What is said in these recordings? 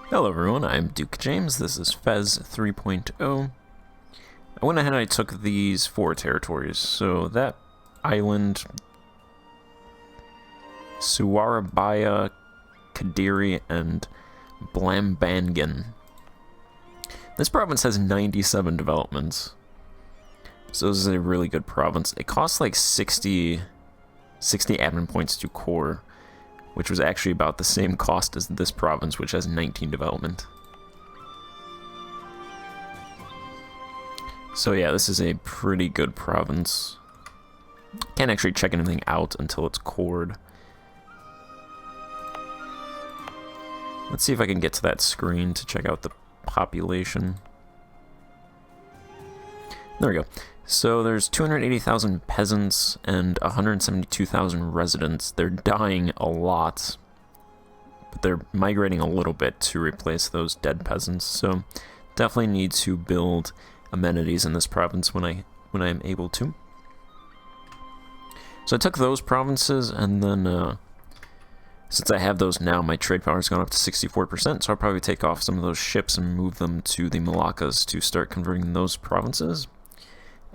Hello everyone, I'm Duke James, this is Fez 3.0. I went ahead and I took these 4 territories, so that island, Suwarabaya, Kadiri, and Blambangan. This province has 97 developments, so this is a really good province. It costs like 60 admin points to core, which was actually about the same cost as this province, which has 19 development. So yeah, this is a pretty good province. Can't actually check anything out until it's cored. Let's see if I can get to that screen to check out the population. There we go. So there's 280,000 peasants and 172,000 residents. They're dying a lot, but they're migrating a little bit to replace those dead peasants. So definitely need to build amenities in this province when I'm able to. So I took those provinces, and then since I have those now, my trade power has gone up to 64%. So I'll probably take off some of those ships and move them to the Malaccas to start converting those provinces.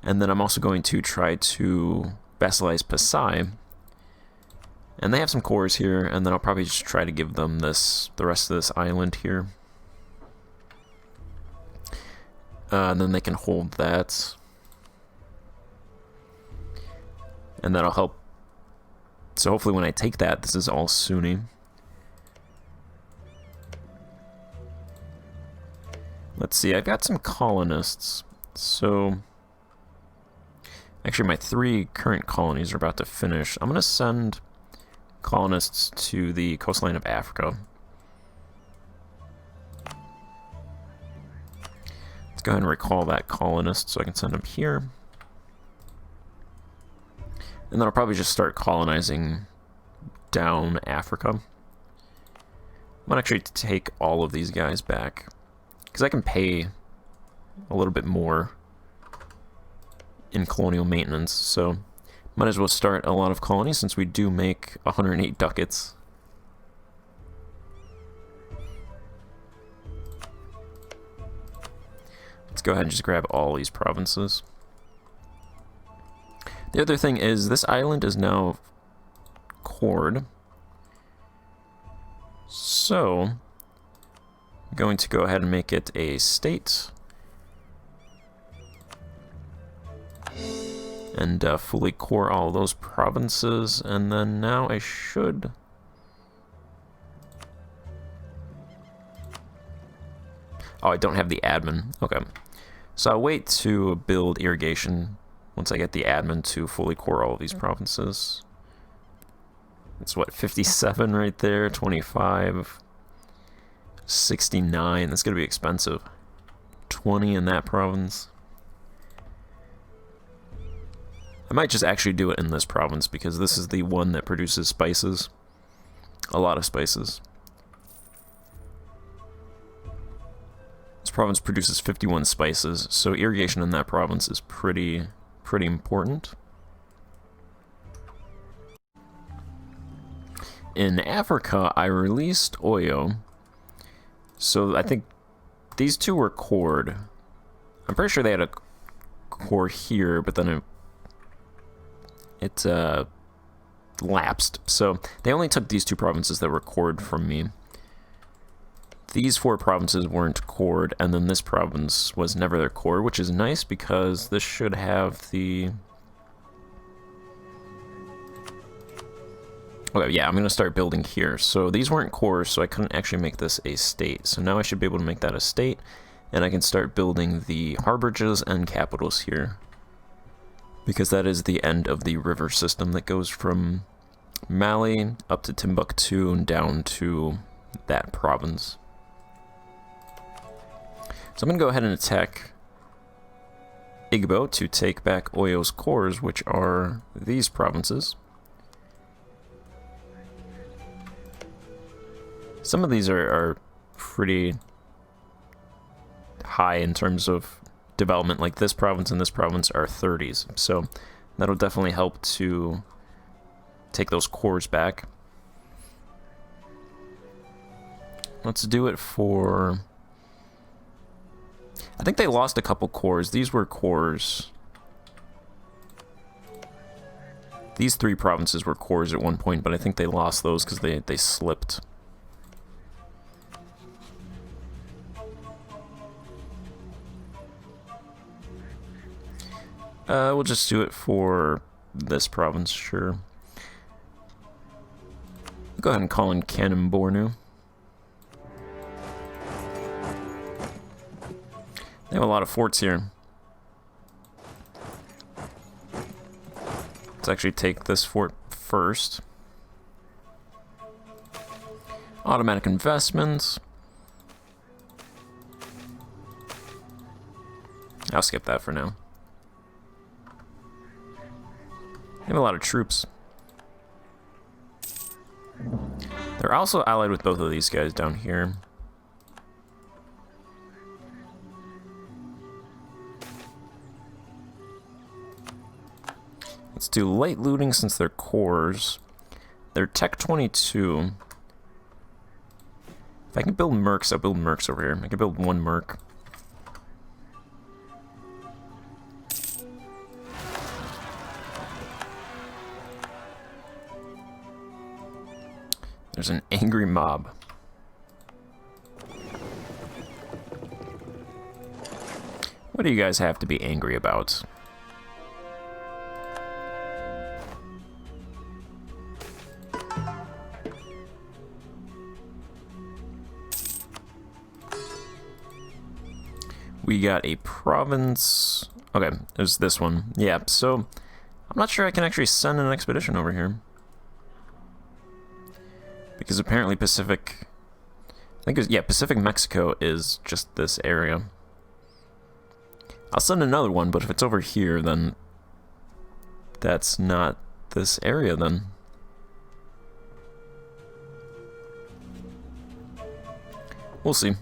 And then I'm also going to try to vassalize Pasai. And they have some cores here, and then I'll probably just try to give them the rest of this island here. And then they can hold that. And that'll help. So hopefully when I take that, this is all Sunni. Let's see, I've got some colonists. So actually, my 3 current colonies are about to finish. I'm going to send colonists to the coastline of Africa. Let's go ahead and recall that colonist so I can send him here. And then I'll probably just start colonizing down Africa. I'm going to actually take all of these guys back, because I can pay a little bit more in colonial maintenance, so might as well start a lot of colonies since we do make 108 ducats. Let's go ahead and just grab all these provinces. The other thing is this island is now cored, so I'm going to go ahead and make it a state. And fully core all those provinces, and then now I should... Oh, I don't have the admin. Okay. So I'll wait to build irrigation once I get the admin to fully core all of these provinces. It's what, 57 right there, 25, 69, that's gonna be expensive. 20 in that province. I might just actually do it in this province because this is the one that produces spices. A lot of spices. This province produces 51 spices, so irrigation in that province is pretty important. In Africa, I released Oyo. So I think these 2 were cored. I'm pretty sure they had a core here, but then it lapsed. So they only took these 2 provinces that were cored from me. These 4 provinces weren't cored, and then this province was never their core, which is nice because this should have the... Okay, yeah, I'm going to start building here. So these weren't cores, so I couldn't actually make this a state. So now I should be able to make that a state, and I can start building the harborages and capitals here, because that is the end of the river system that goes from Mali up to Timbuktu and down to that province. So I'm going to go ahead and attack Igbo to take back Oyo's cores, which are these provinces. Some of these are pretty high in terms of development, like this province and this province are 30s, so that'll definitely help to take those cores back. Let's do it for... I think they lost a couple cores. These were cores. These 3 provinces were cores at one point, but I think they lost those because they slipped. We'll just do it for this province, sure. Go ahead and call in Kanem-Bornu. They have a lot of forts here. Let's actually take this fort first. Automatic investments. I'll skip that for now. They have a lot of troops. They're also allied with both of these guys down here. Let's do light looting since they're cores. They're Tech 22. If I can build mercs, I'll build mercs over here. I can build 1 merc. There's an angry mob. What do you guys have to be angry about? We got a province. Okay, there's this one. Yeah, so I'm not sure I can actually send an expedition over here. Because apparently Pacific... I think it was, yeah, Pacific Mexico is just this area. I'll send another one, but if it's over here, then that's not this area, then. We'll see.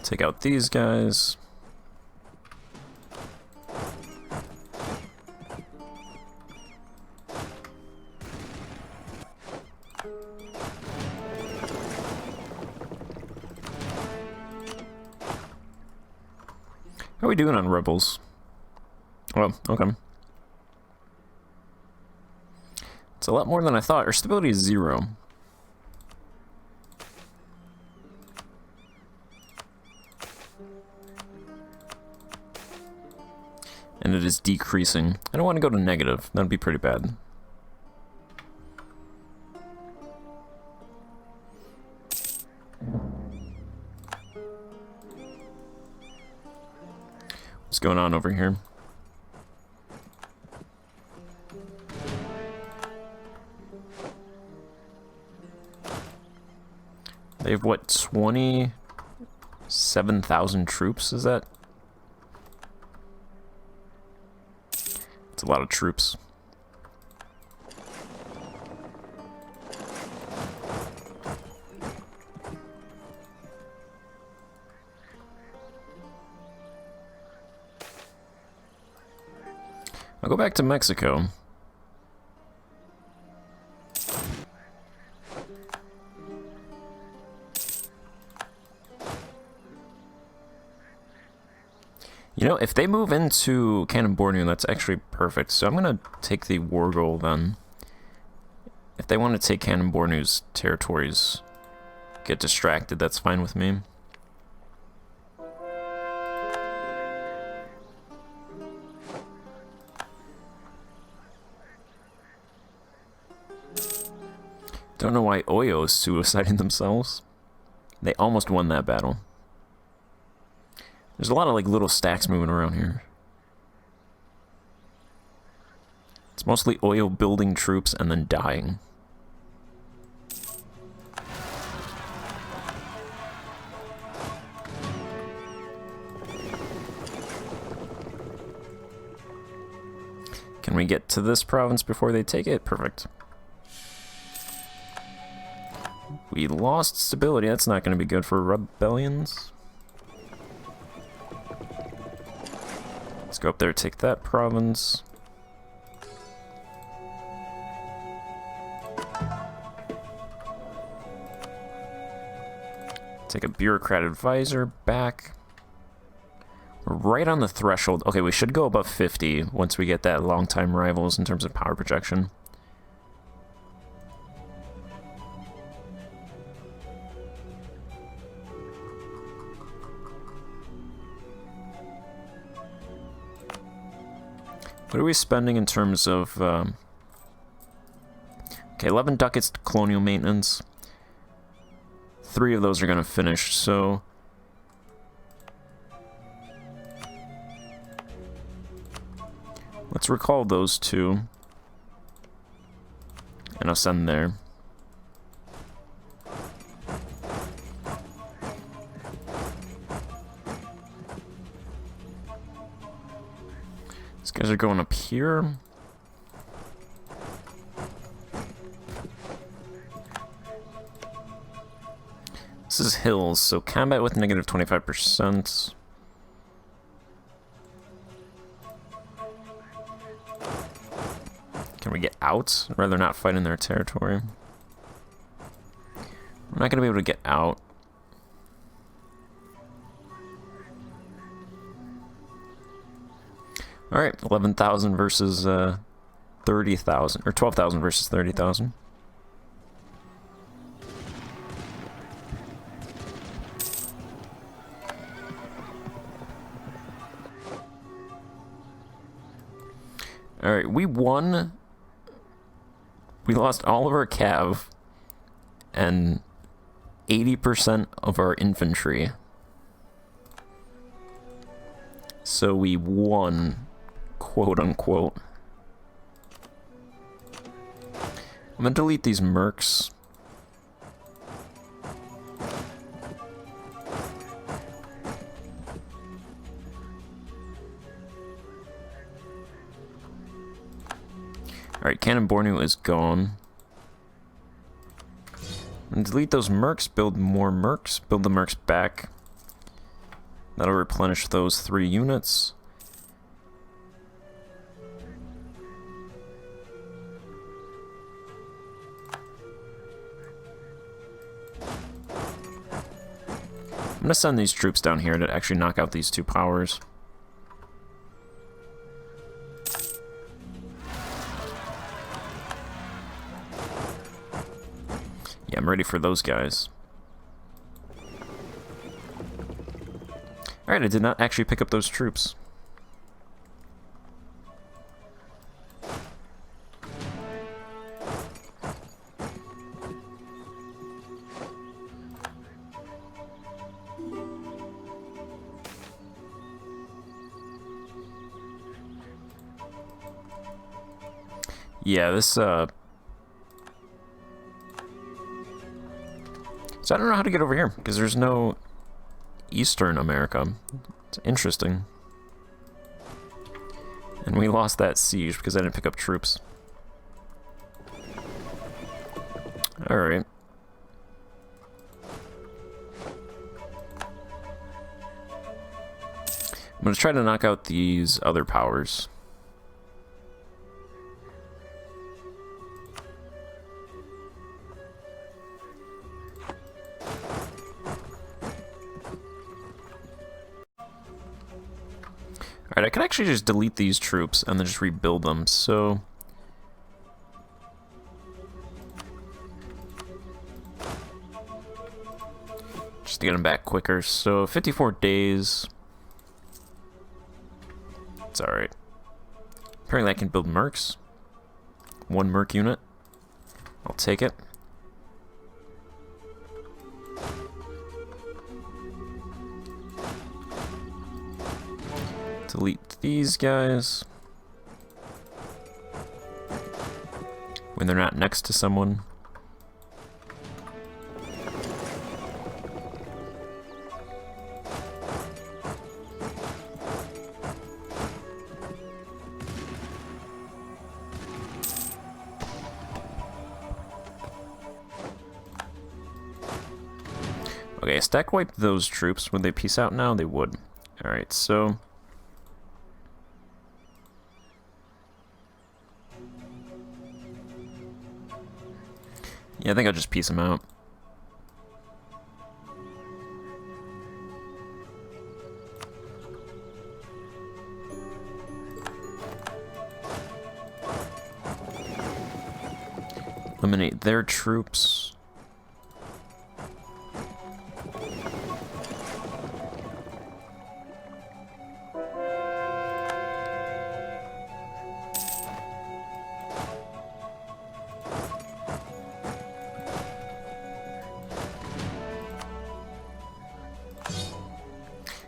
Take out these guys. How are we doing on rebels? Oh, okay. It's a lot more than I thought. Our stability is 0. And it is decreasing. I don't want to go to negative. That'd be pretty bad. What's going on over here? They have what, 27,000 troops, is that? It's a lot of troops. I'll go back to Mexico. You know, if they move into Kanem-Bornu, that's actually perfect. So I'm going to take the war goal then. If they want to take Kanem-Bornu's territories, get distracted, that's fine with me. Don't know why Oyo is suiciding themselves. They almost won that battle. There's a lot of like little stacks moving around here. It's mostly Oyo building troops and then dying. Can we get to this province before they take it? Perfect. We lost stability. That's not going to be good for rebellions. Let's go up there, take that province. Take a bureaucrat advisor back. We're right on the threshold. Okay, we should go above 50 once we get that long-time rivals in terms of power projection. What are we spending in terms of... okay, 11 ducats to colonial maintenance. 3 of those are going to finish, so... let's recall those 2. And I'll send there. These guys are going up here. This is hills, so combat with negative 25%. Can we get out? I'd rather not fight in their territory. I'm not going to be able to get out. Alright, 11,000 versus 30,000, or 12,000 versus 30,000. Alright, we won. We lost all of our cav and 80% of our infantry. So we won, quote unquote. I'm gonna delete these mercs. Alright, Cannon Bornu is gone. And delete those mercs, build more mercs, build the mercs back. That'll replenish those 3 units. I'm gonna send these troops down here to actually knock out these 2 powers. Yeah, I'm ready for those guys. Alright, I did not actually pick up those troops. Yeah, this, so I don't know how to get over here, because there's no Eastern America. It's interesting. And we lost that siege because I didn't pick up troops. Alright. I'm going to try to knock out these other powers. Alright, I could actually just delete these troops and then just rebuild them, so... just to get them back quicker, so 54 days... it's alright. Apparently I can build mercs. 1 merc unit. I'll take it. Delete these guys. When they're not next to someone. Okay, stack wipe those troops. Would they peace out now? They would. Alright, so... yeah, I think I'll just peace them out. Eliminate their troops.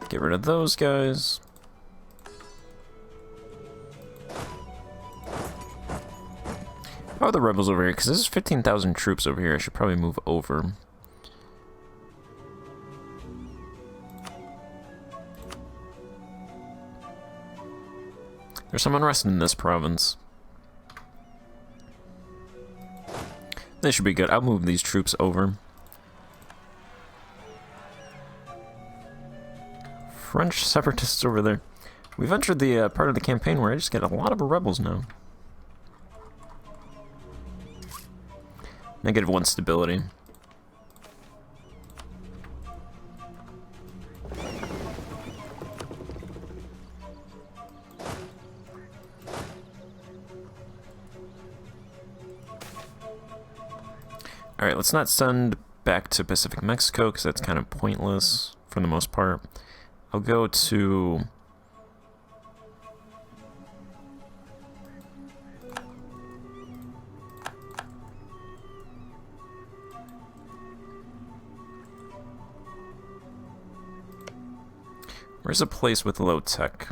Get rid of those guys. How are the rebels over here? Because this is 15,000 troops over here. I should probably move over. There's some unrest in this province. They should be good. I'll move these troops over. French separatists over there. We've entered the part of the campaign where I just get a lot of rebels now. -1 stability. Alright, let's not send back to Pacific Mexico because that's kind of pointless for the most part. I'll go to... where's a place with low tech?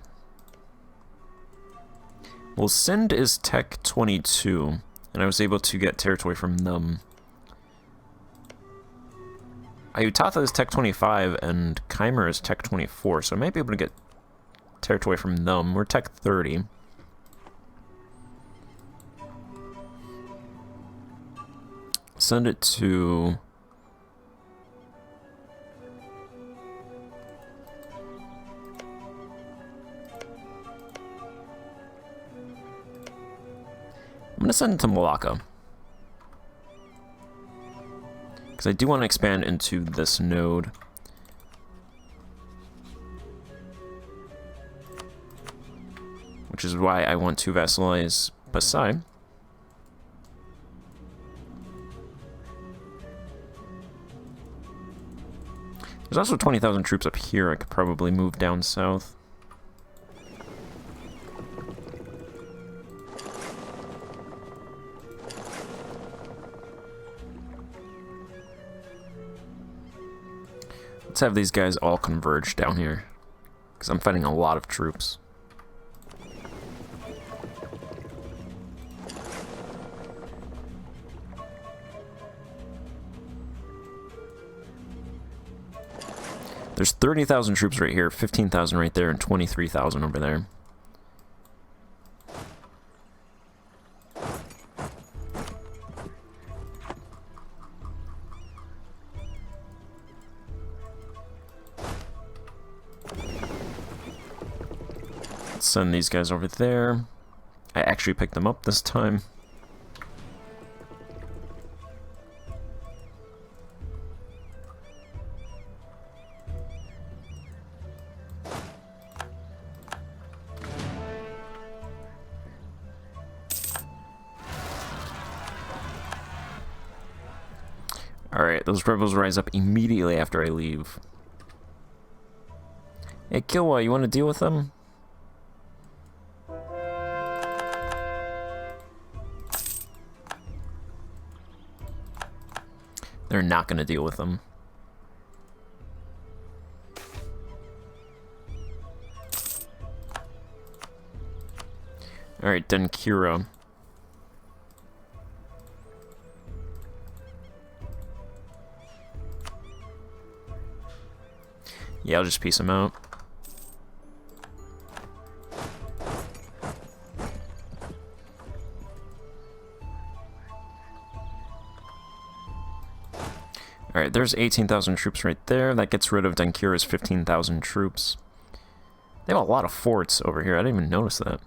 Well, Sind is Tech 22, and I was able to get territory from them. Ayutthaya is Tech 25, and Khmer is Tech 24, so I might be able to get territory from them. We're Tech 30. Send it to... I'm going to send it to Malacca. Because I do want to expand into this node. Which is why I want to vassalize Pasai. There's also 20,000 troops up here I could probably move down south. Let's have these guys all converge down here, because I'm fighting a lot of troops. There's 30,000 troops right here, 15,000 right there, and 23,000 over there. Send these guys over there. I actually picked them up this time. Alright, those rebels rise up immediately after I leave. Hey, Kilwa, you want to deal with them? They're not going to deal with them. Alright, Denkira. Yeah, I'll just piece them out. Alright, there's 18,000 troops right there. That gets rid of Dankira's 15,000 troops. They have a lot of forts over here. I didn't even notice that.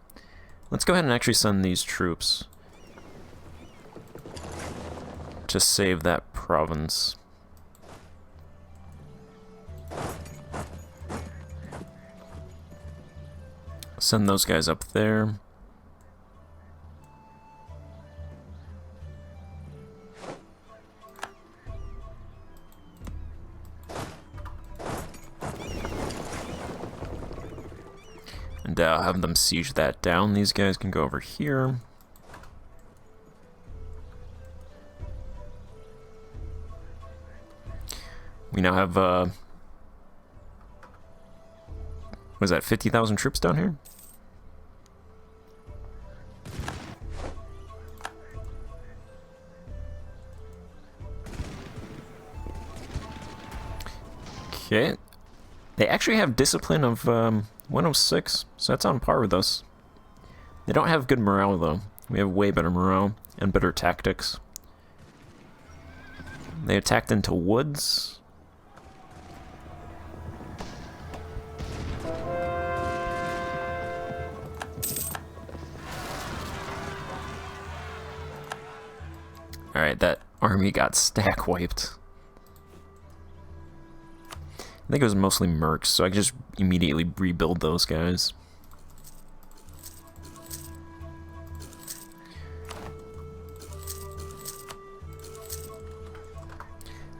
Let's go ahead and actually send these troops to save that province. Send those guys up there. And have them siege that down. These guys can go over here. We now have, what is that, 50,000 troops down here? Okay. They actually have discipline of 106, so that's on par with us. They don't have good morale, though. We have way better morale and better tactics. They attacked into woods. Alright, that army got stack wiped. I think it was mostly mercs, so I could just immediately rebuild those guys.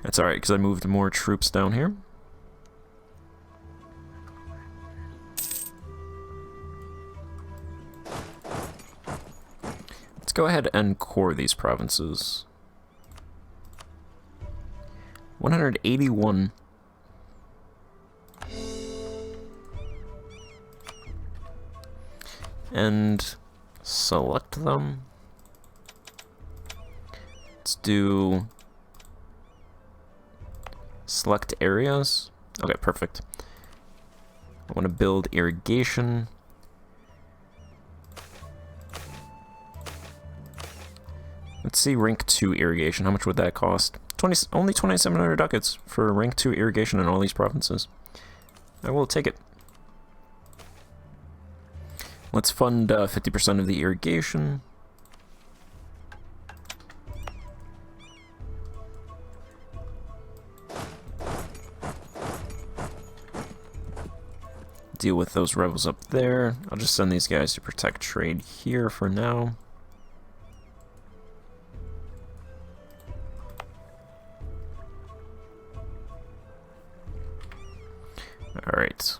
That's alright, because I moved more troops down here. Let's go ahead and core these provinces. 181. And select them. Let's do select areas. Okay, perfect. I want to build irrigation. Let's see rank 2 irrigation. How much would that cost? Only 2,700 ducats for rank 2 irrigation in all these provinces. I will take it. Let's fund 50% of the irrigation. Deal with those rebels up there. I'll just send these guys to protect trade here for now. All right.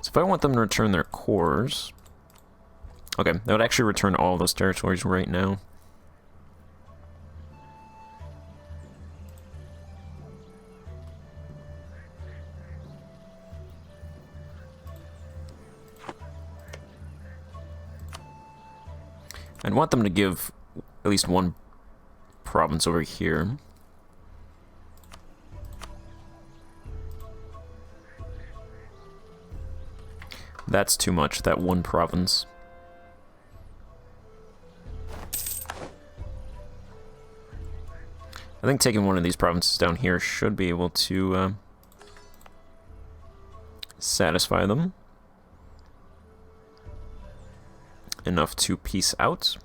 So if I want them to return their cores... Okay, that would actually return all those territories right now. I'd want them to give at least one province over here. That's too much, that one province. I think taking one of these provinces down here should be able to satisfy them enough to peace out.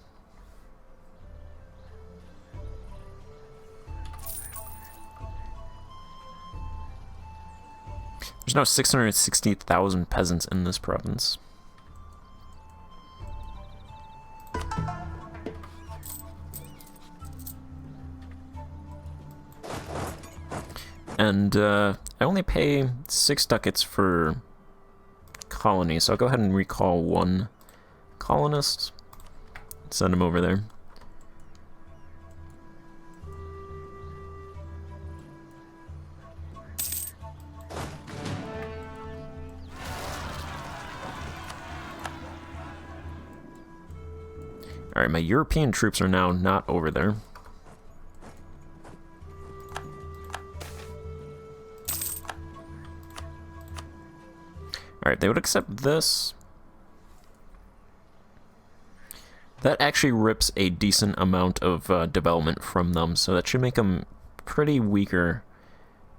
There's now 660,000 peasants in this province. And I only pay 6 ducats for colonies, so I'll go ahead and recall one colonist. Send him over there. Alright, my European troops are now not over there. Alright, they would accept this. That actually rips a decent amount of development from them, so that should make them pretty weaker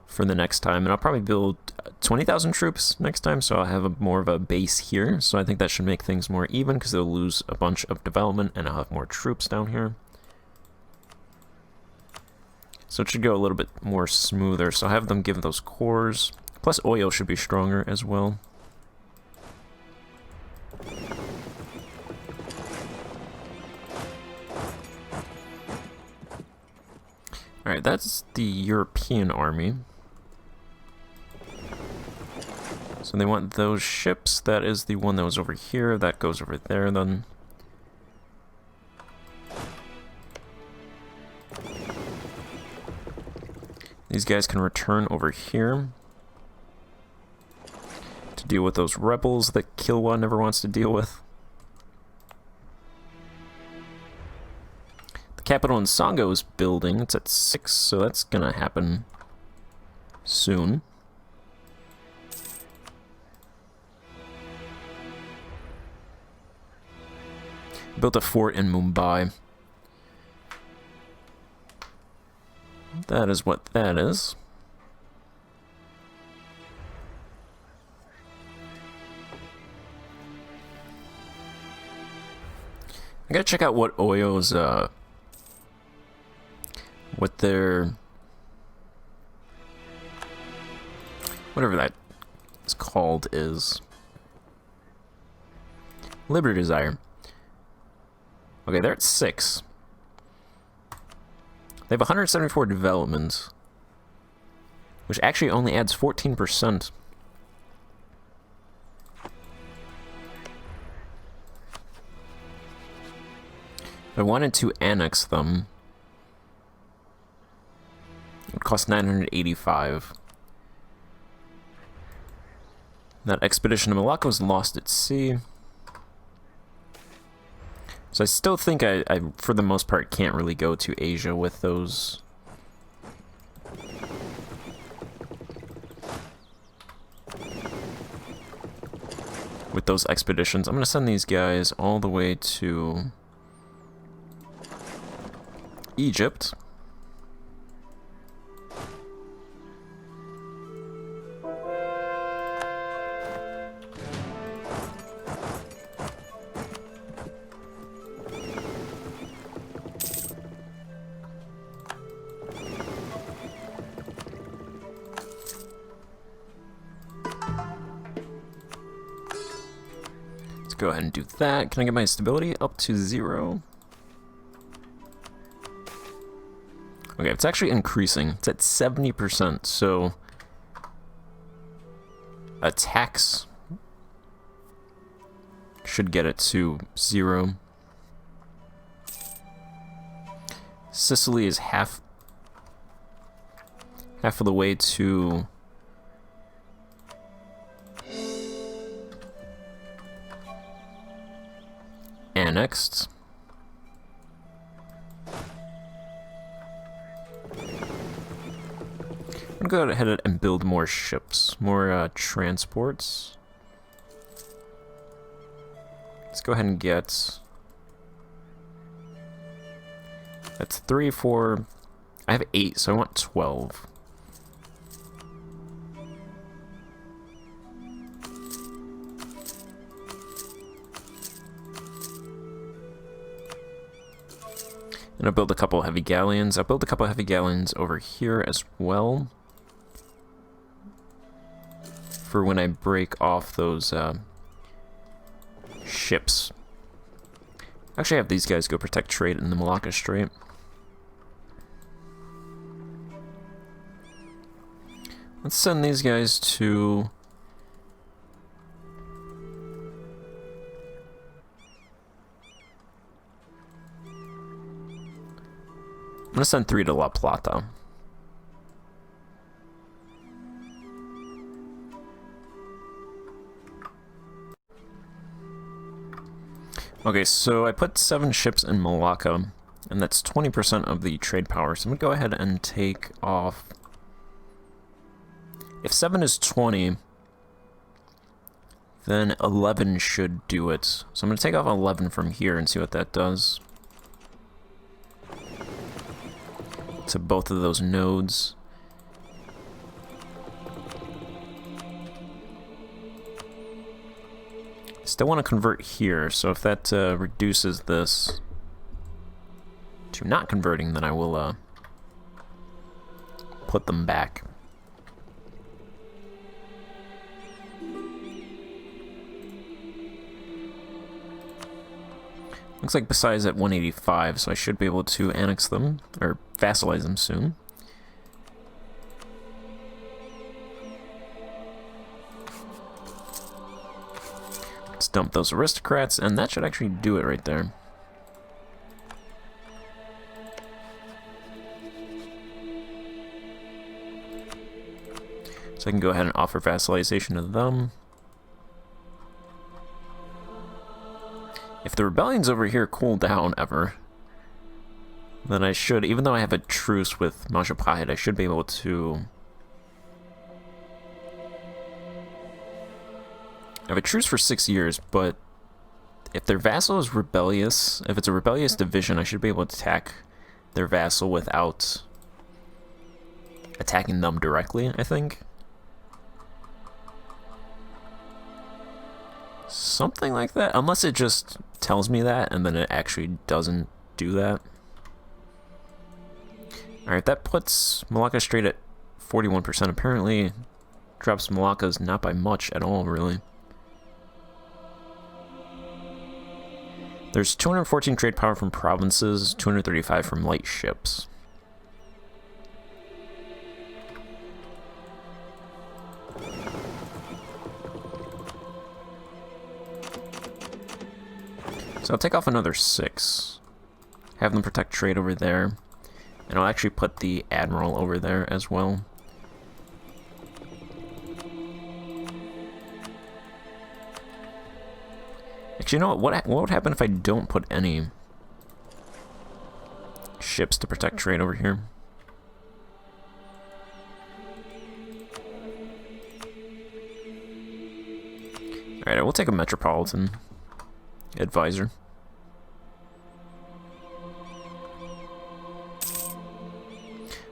for the next time. And I'll probably build 20,000 troops next time, so I'll have more of a base here. So I think that should make things more even, because they'll lose a bunch of development, and I'll have more troops down here. So it should go a little bit more smoother. So I'll have them give those cores. Plus Oyo should be stronger as well. Alright, that's the European army. So they want those ships. That is the one that was over here. That goes over there then. These guys can return over here to deal with those rebels that Kilwa never wants to deal with. The capital in Songo is building. It's at 6, so that's gonna happen soon. Built a fort in Mumbai. That is what that is. I gotta check out what Oyo's, what their, whatever that is called is. Liberty Desire. Okay, they're at 6. They have 174 development, which actually only adds 14%. If I wanted to annex them, it would cost 985. That expedition to Malacca was lost at sea. So I still think I, for the most part, can't really go to Asia with those. With those expeditions. I'm going to send these guys all the way to Egypt. Go ahead and do that. Can I get my stability up to 0? Okay, it's actually increasing. It's at 70%, so attacks should get it to 0. Sicily is half of the way to annexed. I'm gonna go ahead and build more ships, more transports. Let's go ahead and get. That's 3, 4. I have 8, so I want 12. And I'll build a couple heavy galleons. I'll build a couple heavy galleons over here as well. For when I break off those ships. Actually, I have these guys go protect trade in the Malacca Strait. Let's send these guys to... I'm gonna send 3 to La Plata. Okay, so I put 7 ships in Malacca, and that's 20% of the trade power. So I'm gonna go ahead and take off. If 7 is 20, then 11 should do it. So I'm going to take off 11 from here and see what that does to both of those nodes. Still want to convert here, so if that reduces this to not converting, then I will put them back. Looks like Basai's at 185, so I should be able to annex them, or vassalize them soon. Let's dump those aristocrats, and that should actually do it right there. So I can go ahead and offer vassalization to them. If the rebellions over here cool down ever, then I should, even though I have a truce with Majapahit, I should be able to... I have a truce for 6 years, but if their vassal is rebellious, if it's a rebellious division, I should be able to attack their vassal without attacking them directly, I think. Something like that, unless it just tells me that and then it actually doesn't do that. Alright, that puts Malacca straight at 41%. Apparently drops Malacca's not by much at all, really. There's 214 trade power from provinces, 235 from light ships. So I'll take off another 6. Have them protect trade over there. And I'll actually put the admiral over there as well. Actually, you know what would happen if I don't put any ships to protect trade over here? Alright, I will take a metropolitan advisor.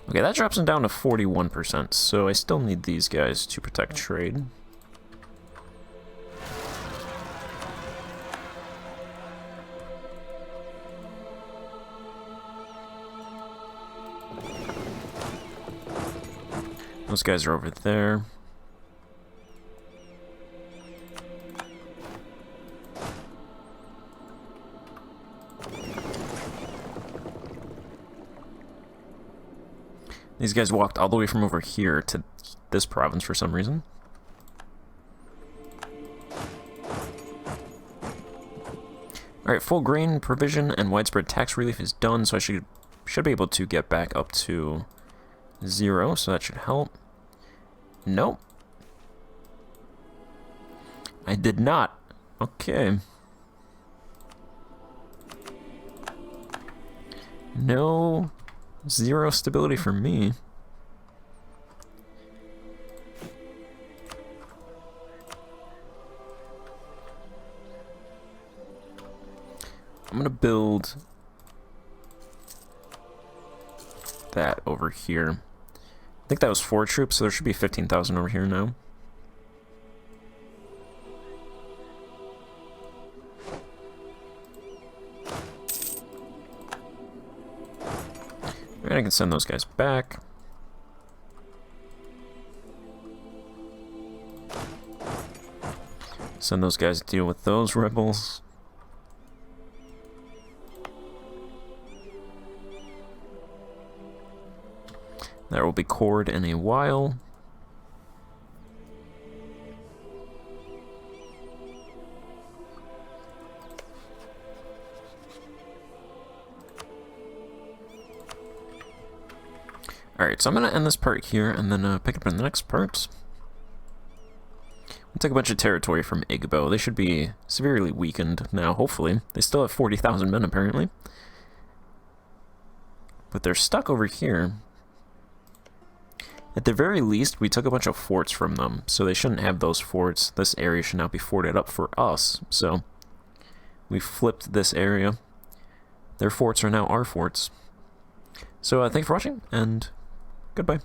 Okay, that drops them down to 41%, so I still need these guys to protect trade. Those guys are over there. These guys walked all the way from over here to this province for some reason. Alright, full grain provision and widespread tax relief is done, so I should be able to get back up to 0, so that should help. Nope. I did not. Okay. No. 0 stability for me. I'm gonna build that over here. I think that was 4 troops, so there should be 15,000 over here now. And I can send those guys back. Send those guys to deal with those rebels. There will be cord in a while. Alright, so I'm going to end this part here and then pick up in the next part. We'll take a bunch of territory from Igbo. They should be severely weakened now, hopefully. They still have 40,000 men, apparently. But they're stuck over here. At the very least, we took a bunch of forts from them, so they shouldn't have those forts. This area should now be forted up for us, so we flipped this area. Their forts are now our forts. So thanks for watching, and goodbye.